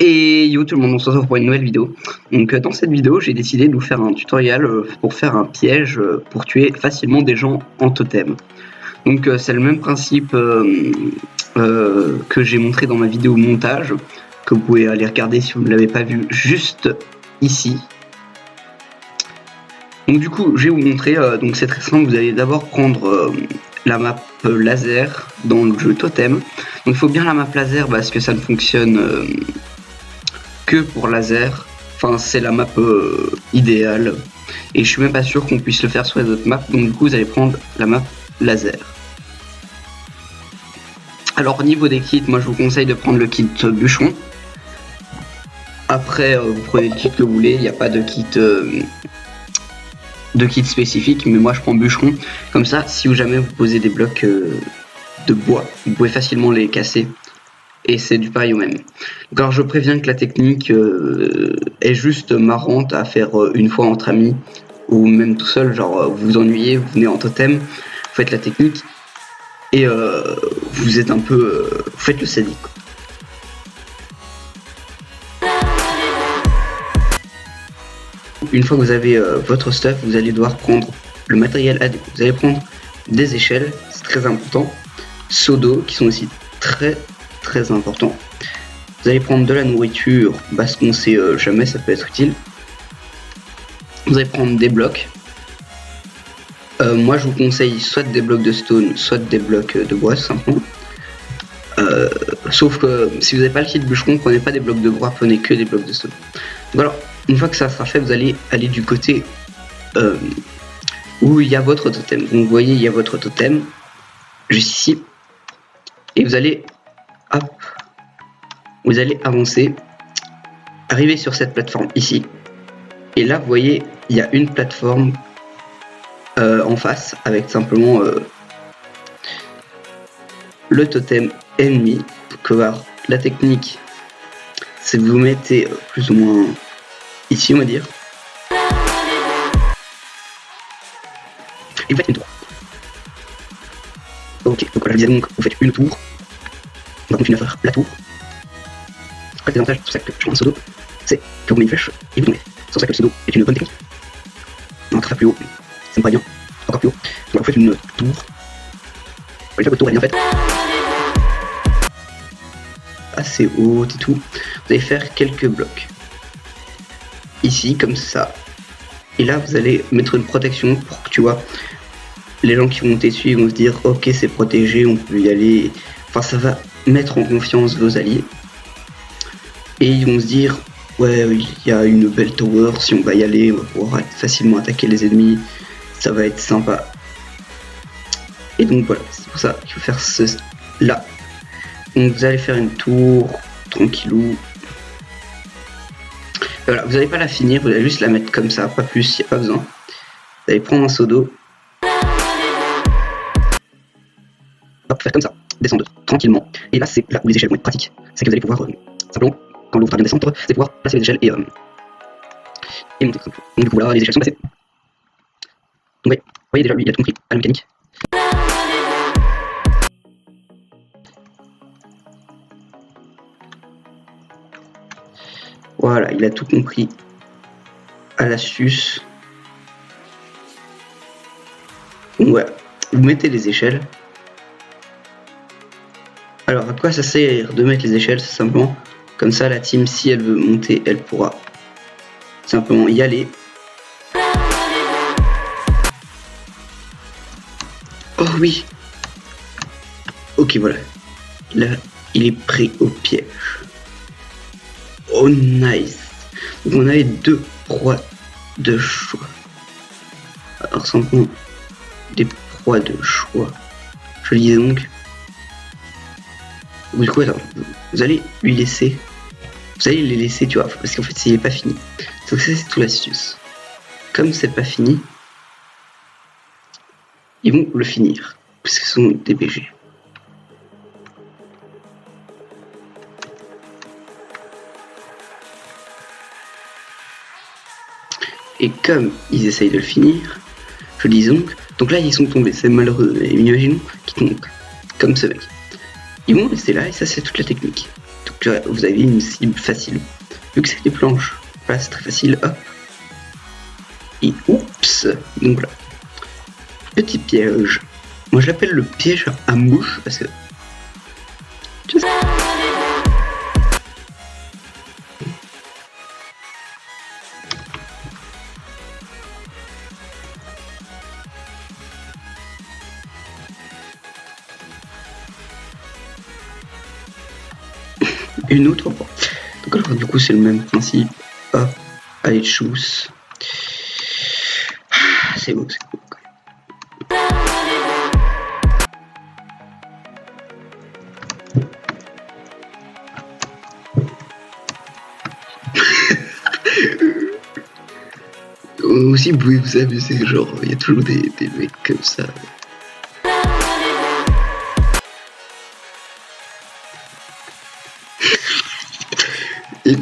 Et yo tout le monde, on se retrouve pour une nouvelle vidéo. Donc dans cette vidéo, j'ai décidé de vous faire un tutoriel pour faire un piège pour tuer facilement des gens en totem. Donc c'est le même principe que j'ai montré dans ma vidéo montage, que vous pouvez aller regarder si vous ne l'avez pas vu juste ici. Donc du coup, je vais vous montrer, donc c'est très simple, vous allez d'abord prendre la map laser dans le jeu Totem. Donc il faut bien la map laser parce que ça ne fonctionne que pour laser, enfin c'est la map idéale, et je suis même pas sûr qu'on puisse le faire sur les autres maps, donc du coup vous allez prendre la map laser. Alors au niveau des kits, moi je vous conseille de prendre le kit bûcheron. Après vous prenez le kit que vous voulez, il n'y a pas de kit spécifique, mais moi je prends bûcheron, comme ça si jamais vous posez des blocs de bois, vous pouvez facilement les casser. Et c'est du pareil au même. Donc alors je préviens que la technique est juste marrante à faire une fois entre amis, ou même tout seul, genre vous vous ennuyez, vous venez en totem, vous faites la technique, et vous êtes un peu... vous faites le sadique. Une fois que vous avez votre stuff, vous allez devoir prendre le matériel adéquat. Vous allez prendre des échelles, c'est très important, seaux d'eau qui sont aussi très important. Vous allez prendre de la nourriture parce qu'on sait jamais, ça peut être utile. Vous allez prendre des blocs. Moi je vous conseille soit des blocs de stone, soit des blocs de bois simplement. Sauf que si vous n'avez pas le kit bûcheron, prenez pas des blocs de bois, prenez que des blocs de stone. Donc alors, une fois que ça sera fait, vous allez aller du côté où il y a votre totem. Donc vous voyez, il y a votre totem juste ici, et vous allez hop, vous allez avancer, arriver sur cette plateforme ici, et là vous voyez il y a une plateforme en face avec simplement le totem ennemi. Donc alors, la technique c'est que vous mettez plus ou moins ici, on va dire, et vous faites une tour. Ok, donc voilà, je disais, donc vous faites une tour. On va continuer à faire la tour. Après, l'avantage, c'est pour ça que je prends un pseudo, c'est que vous mettez une flèche et vous tombez. C'est pour ça que le pseudo est une bonne technique. On va plus haut, ça me paraît bien. Encore plus haut. Donc vous faites une tour. Une fois que votre tour est bien faite, assez haute et tout, vous allez faire quelques blocs. Ici, comme ça. Et là, vous allez mettre une protection pour que tu vois, les gens qui vont monter dessus, ils vont se dire ok, c'est protégé, on peut y aller. Enfin, ça va mettre en confiance vos alliés, et ils vont se dire ouais, il y a une belle tower, si on va y aller, on va pouvoir facilement attaquer les ennemis, ça va être sympa. Et donc voilà, c'est pour ça qu'il faut faire cela. Donc vous allez faire une tour tranquillou. Et voilà, vous n'allez pas la finir, vous allez juste la mettre comme ça, pas plus, il n'y a pas besoin. Vous allez prendre un seau d'eau, hop, faire comme ça, descendre tranquillement. Et là, c'est là où les échelles vont être pratiques. C'est que vous allez pouvoir, simplement, quand l'eau va bien descendre, vous allez pouvoir placer les échelles et monter. Donc du coup, voilà, les échelles sont passées. Donc vous voyez déjà, lui, il a tout compris à la mécanique. Voilà, il a tout compris à l'astuce. Donc voilà, vous mettez les échelles. Alors à quoi ça sert de mettre les échelles? C'est simplement comme ça, la team, si elle veut monter, elle pourra simplement y aller. Oh oui. Ok, voilà. Là, il est prêt au piège. Oh nice. Donc on avait deux proies de choix. Alors simplement des proies de choix. Je le disais donc. Du coup, attends, vous allez lui laisser. Vous allez les laisser, tu vois, parce qu'en fait, s'il n'est pas fini. Donc, ça, c'est tout l'astuce. Comme c'est pas fini, ils vont le finir, parce qu'ils sont des BG. Et comme ils essayent de le finir, je dis donc là, ils sont tombés, c'est malheureux. Mais imaginons qu'ils tombent comme ce mec. Ils vont rester là, et ça, c'est toute la technique. Donc, vous avez une cible facile. Vu que c'est des planches, voilà, c'est très facile, hop. Et oups, donc voilà. Petit piège. Moi je l'appelle le piège à mouche parce que... Une autre fois. Donc alors du coup c'est le même principe. Hop, allez chousse. C'est beau, c'est beau. Aussi vous pouvez vous amuser, genre il y a toujours des mecs comme ça. Et